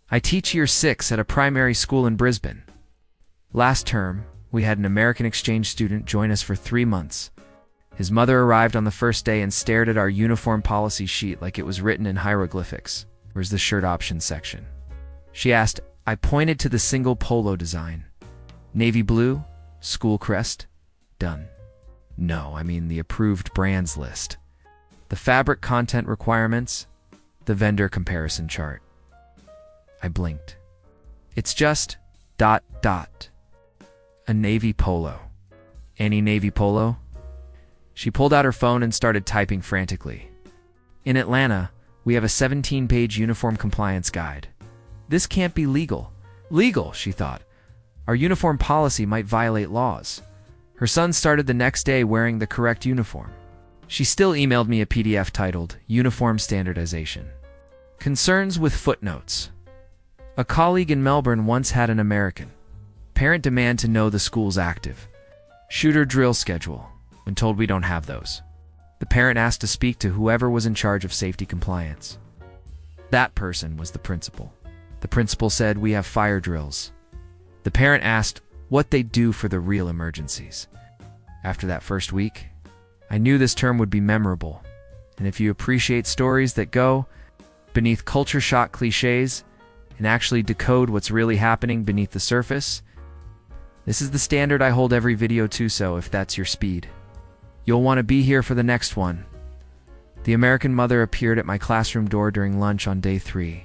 I teach year 6 at a primary school in Brisbane. Last term, we had an American exchange student join us for 3 months. His mother arrived on the first day and stared at our uniform policy sheet like it was written in hieroglyphics. Where's the shirt options section? She asked. I pointed to the single polo design. Navy blue, school crest, done. No, I mean the approved brands list. The fabric content requirements, the vendor comparison chart. I blinked. It's just ... a navy polo. Any navy polo? She pulled out her phone and started typing frantically. In Atlanta, we have a 17-page uniform compliance guide. This can't be legal. Legal, she thought. Our uniform policy might violate laws. Her son started the next day wearing the correct uniform. She still emailed me a PDF titled Uniform Standardization. Concerns with footnotes. A colleague in Melbourne once had an American parent demand to know the school's active shooter drill schedule. When told we don't have those, the parent asked to speak to whoever was in charge of safety compliance. That person was the principal. The principal said, we have fire drills. The parent asked what they do for the real emergencies. After that first week, I knew this term would be memorable. And if you appreciate stories that go beneath culture shock cliches and actually decode what's really happening beneath the surface, this is the standard I hold every video to, so if that's your speed, you'll want to be here for the next one. The American mother appeared at my classroom door during lunch on day 3.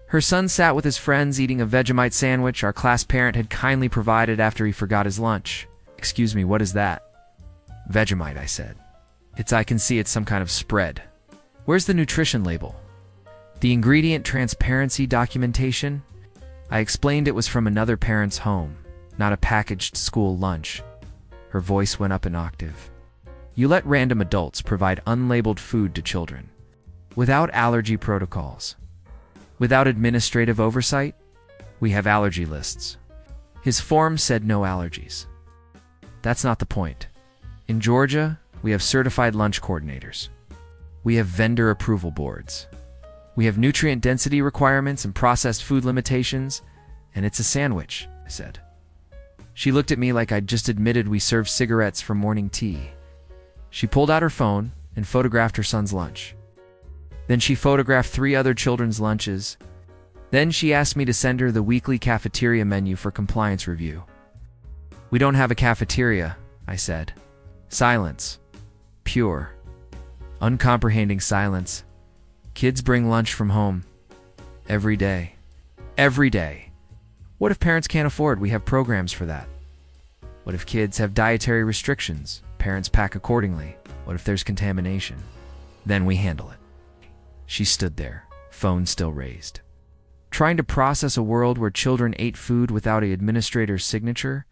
Her son sat with his friends eating a Vegemite sandwich our class parent had kindly provided after he forgot his lunch. Excuse me, what is that? Vegemite, I said. I can see it's some kind of spread. Where's the nutrition label? The ingredient transparency documentation? I explained it was from another parent's home, not a packaged school lunch. Her voice went up an octave. You let random adults provide unlabeled food to children, without allergy protocols, without administrative oversight? We have allergy lists. His form said no allergies. That's not the point. In Georgia, we have certified lunch coordinators. We have vendor approval boards. We have nutrient density requirements and processed food limitations, and it's a sandwich, I said. She looked at me like I'd just admitted we served cigarettes for morning tea. She pulled out her phone and photographed her son's lunch. Then she photographed 3 other children's lunches. Then she asked me to send her the weekly cafeteria menu for compliance review. We don't have a cafeteria, I said. Silence. Pure, uncomprehending silence. Kids bring lunch from home. Every day. Every day. What if parents can't afford? We have programs for that. What if kids have dietary restrictions? Parents pack accordingly. What if there's contamination? Then we handle it. She stood there, phone still raised, trying to process a world where children ate food without an administrator's signature.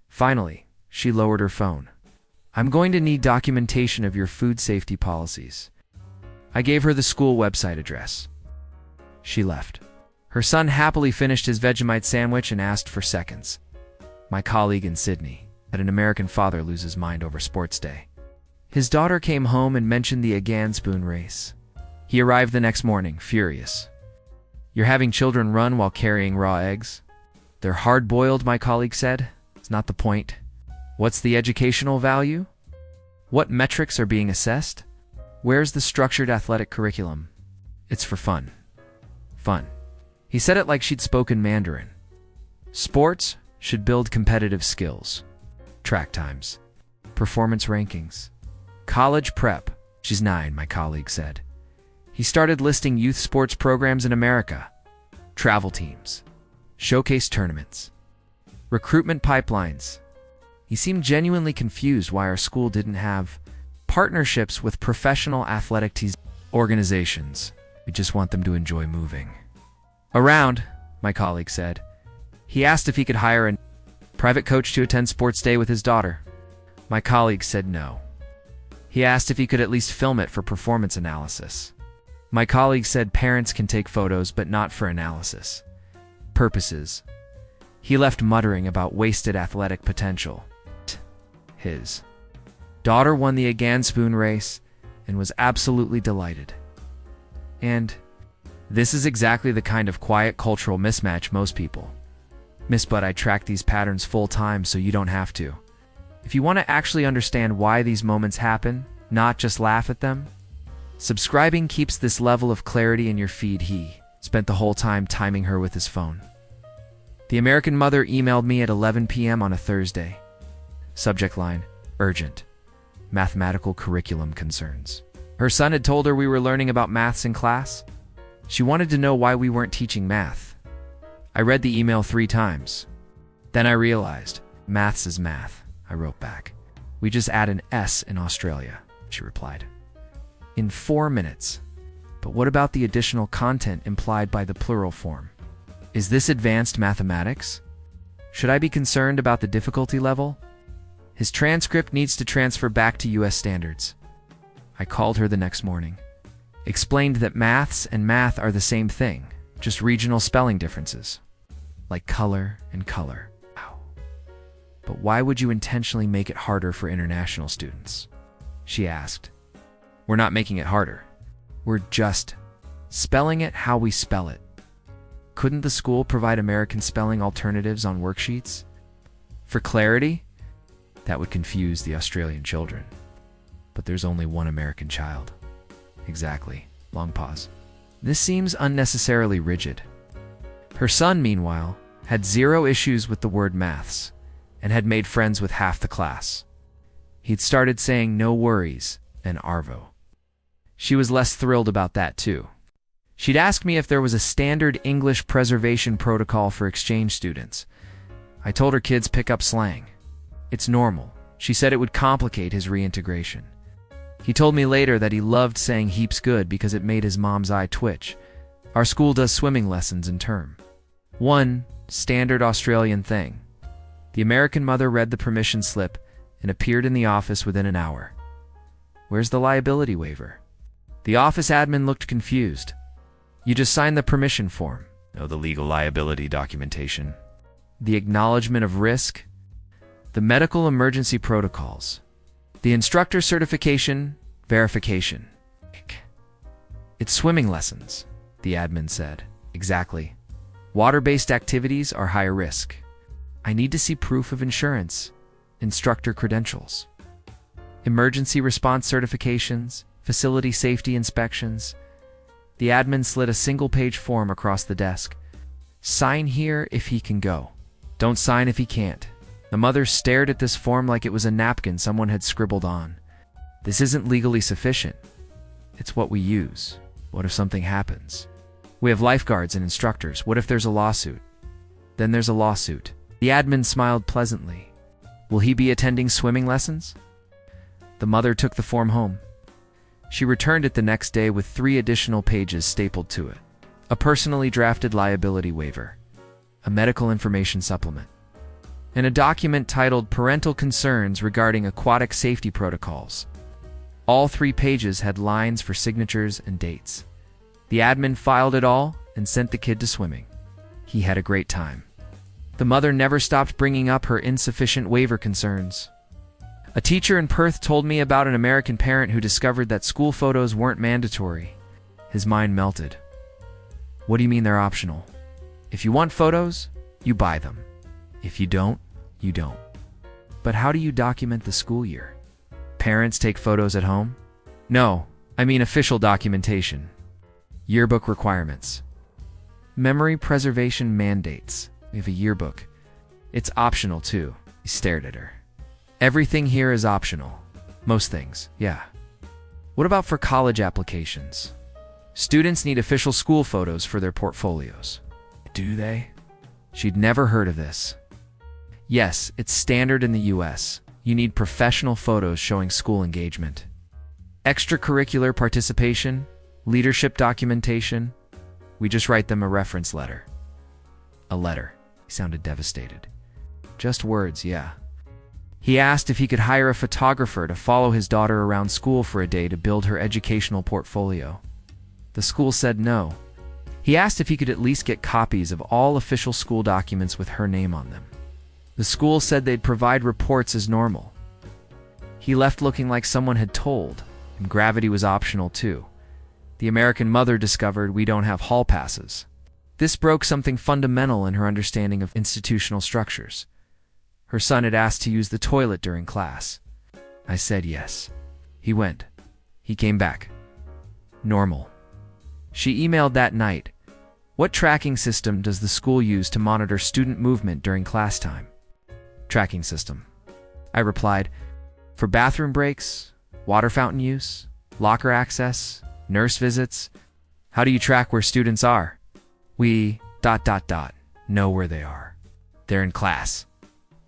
Finally, she lowered her phone. I'm going to need documentation of your food safety policies. I gave her the school website address. She left. Her son happily finished his Vegemite sandwich and asked for seconds. My colleague in Sydney had an American father lose his mind over sports day. His daughter came home and mentioned the Again spoon race. He arrived the next morning, furious. You're having children run while carrying raw eggs? They're hard-boiled, my colleague said. It's not the point. What's the educational value? What metrics are being assessed? Where's the structured athletic curriculum? It's for fun. Fun. He said it like she'd spoken Mandarin. Sports should build competitive skills. Track times. Performance rankings. College prep. She's 9, my colleague said. He started listing youth sports programs in America. Travel teams. Showcase tournaments. Recruitment pipelines. He seemed genuinely confused why our school didn't have partnerships with professional athletic organizations. We just want them to enjoy moving around, my colleague said. He asked if he could hire a private coach to attend sports day with his daughter. My colleague said no. He asked if he could at least film it for performance analysis. My colleague said parents can take photos, but not for analysis purposes. He left muttering about wasted athletic potential. His daughter won the Again spoon race and was absolutely delighted. And This is exactly the kind of quiet cultural mismatch most people miss, but I track these patterns full time so you don't have to. If you want to actually understand why these moments happen, not just laugh at them, subscribing keeps this level of clarity in your feed. He spent the whole time timing her with his phone. The American mother emailed me at 11 p.m. on a Thursday. Subject line, urgent. Mathematical curriculum concerns. Her son had told her we were learning about maths in class. She wanted to know why we weren't teaching math. I read the email 3 times. Then I realized, maths is math, I wrote back. We just add an S in Australia, she replied. In 4 minutes. But what about the additional content implied by the plural form? Is this advanced mathematics? Should I be concerned about the difficulty level? His transcript needs to transfer back to US standards. I called her the next morning. Explained that maths and math are the same thing, just regional spelling differences. Like color and color. Wow. But why would you intentionally make it harder for international students? She asked. We're not making it harder. We're just spelling it how we spell it. Couldn't the school provide American spelling alternatives on worksheets? For clarity, that would confuse the Australian children. But there's only one American child. Exactly. Long pause. This seems unnecessarily rigid. Her son, meanwhile, had 0 issues with the word maths and had made friends with half the class. He'd started saying no worries and Arvo. She was less thrilled about that too. She'd asked me if there was a standard English preservation protocol for exchange students. I told her kids pick up slang. It's normal. She said it would complicate his reintegration. He told me later that he loved saying heaps good because it made his mom's eye twitch. Our school does swimming lessons in term 1, standard Australian thing. The American mother read the permission slip and appeared in the office within an hour. Where's the liability waiver? The office admin looked confused. You just signed the permission form. No, the legal liability documentation. The acknowledgement of risk. The medical emergency protocols. The instructor certification, verification. It's swimming lessons, the admin said. Exactly. Water-based activities are higher risk. I need to see proof of insurance, instructor credentials, emergency response certifications, facility safety inspections. The admin slid a single-page form across the desk. Sign here if he can go. Don't sign if he can't. The mother stared at this form like it was a napkin someone had scribbled on. This isn't legally sufficient. It's what we use. What if something happens? We have lifeguards and instructors. What if there's a lawsuit? Then there's a lawsuit. The admin smiled pleasantly. Will he be attending swimming lessons? The mother took the form home. She returned it the next day with 3 additional pages stapled to it. A personally drafted liability waiver, a medical information supplement, and a document titled Parental Concerns Regarding Aquatic Safety Protocols. All 3 pages had lines for signatures and dates. The admin filed it all and sent the kid to swimming. He had a great time. The mother never stopped bringing up her insufficient waiver concerns. A teacher in Perth told me about an American parent who discovered that school photos weren't mandatory. His mind melted. What do you mean they're optional? If you want photos, you buy them. If you don't, you don't. But how do you document the school year? Parents take photos at home? No, I mean official documentation. Yearbook requirements. Memory preservation mandates. We have a yearbook. It's optional too. He stared at her. Everything here is optional. Most things, yeah. What about for college applications? Students need official school photos for their portfolios. Do they? She'd never heard of this. Yes, it's standard in the US. You need professional photos showing school engagement. Extracurricular participation, leadership documentation. We just write them a reference letter. A letter. He sounded devastated. Just words, yeah. He asked if he could hire a photographer to follow his daughter around school for a day to build her educational portfolio. The school said no. He asked if he could at least get copies of all official school documents with her name on them. The school said they'd provide reports as normal. He left looking like someone had told him gravity was optional too. The American mother discovered we don't have hall passes. This broke something fundamental in her understanding of institutional structures. Her son had asked to use the toilet during class. I said yes. He went. He came back. Normal. She emailed that night. What tracking system does the school use to monitor student movement during class time? Tracking system. I replied, for bathroom breaks, water fountain use, locker access, nurse visits. How do you track where students are? We ... know where they are. They're in class,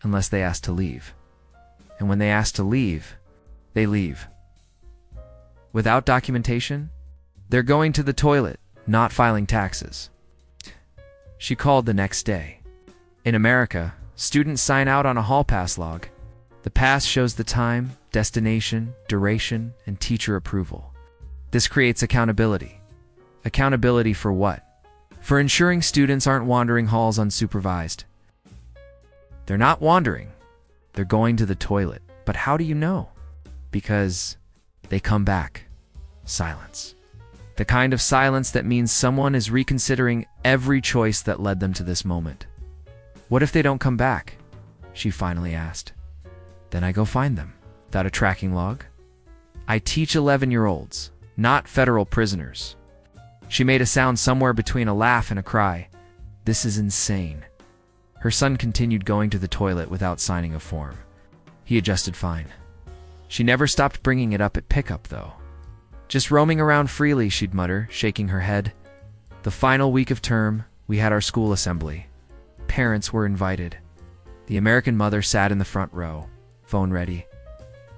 unless they ask to leave. And when they ask to leave, they leave. Without documentation, they're going to the toilet, not filing taxes. She called the next day. In America, students sign out on a hall pass log. The pass shows the time, destination, duration, and teacher approval. This creates accountability. Accountability for what? For ensuring students aren't wandering halls unsupervised. They're not wandering. They're going to the toilet. But how do you know? Because they come back. Silence. The kind of silence that means someone is reconsidering every choice that led them to this moment. What if they don't come back? She finally asked. Then I go find them. Without a tracking log? I teach 11-year-olds, not federal prisoners. She made a sound somewhere between a laugh and a cry. This is insane. Her son continued going to the toilet without signing a form. He adjusted fine. She never stopped bringing it up at pickup, though. Just roaming around freely, she'd mutter, shaking her head. The final week of term, we had our school assembly. Parents were invited. The American mother sat in the front row, phone ready.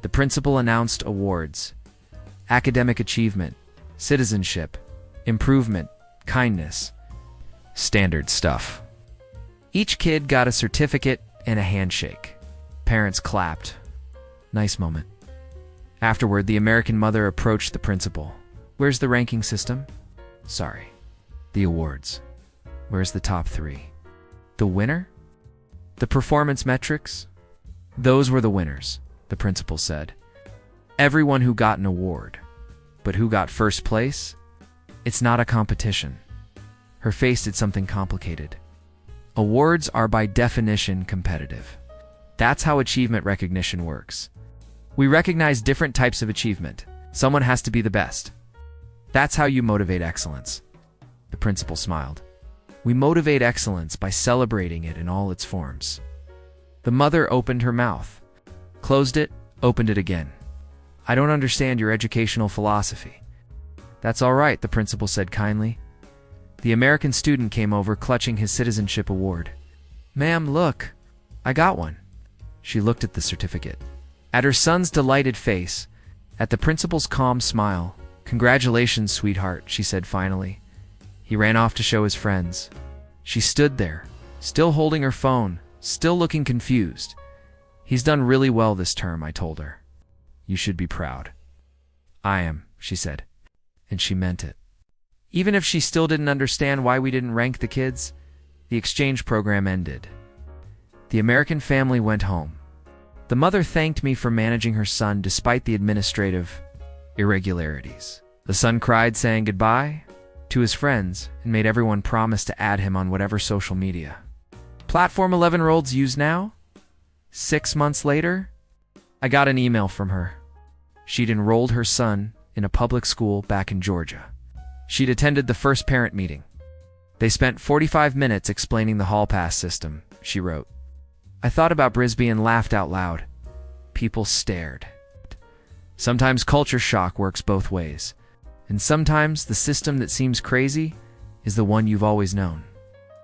The principal announced awards. Academic achievement, citizenship, improvement, kindness. Standard stuff. Each kid got a certificate and a handshake. Parents clapped. Nice moment. Afterward, the American mother approached the principal. Where's the ranking system? Sorry. The awards. Where's the top 3? The winner? The performance metrics? Those were the winners, the principal said. Everyone who got an award. But who got first place? It's not a competition. Her face did something complicated. Awards are by definition competitive. That's how achievement recognition works. We recognize different types of achievement. Someone has to be the best. That's how you motivate excellence. The principal smiled. We motivate excellence by celebrating it in all its forms. The mother opened her mouth, closed it, opened it again. I don't understand your educational philosophy. That's all right, the principal said kindly. The American student came over clutching his citizenship award. Ma'am, look, I got one. She looked at the certificate. At her son's delighted face, at the principal's calm smile. Congratulations, sweetheart, she said finally. He ran off to show his friends. She stood there, still holding her phone, still looking confused. He's done really well this term, I told her. You should be proud. I am, she said. And she meant it. Even if she still didn't understand why we didn't rank the kids, the exchange program ended. The American family went home. The mother thanked me for managing her son despite the administrative irregularities. The son cried, saying goodbye to his friends, and made everyone promise to add him on whatever social media platform 11-year-olds use now. 6 months later, I got an email from her. She'd enrolled her son in a public school back in Georgia. She'd attended the first parent meeting. They spent 45 minutes explaining the hall pass system, she wrote. I thought about Brisbane and laughed out loud. People stared. Sometimes culture shock works both ways, and sometimes the system that seems crazy is the one you've always known.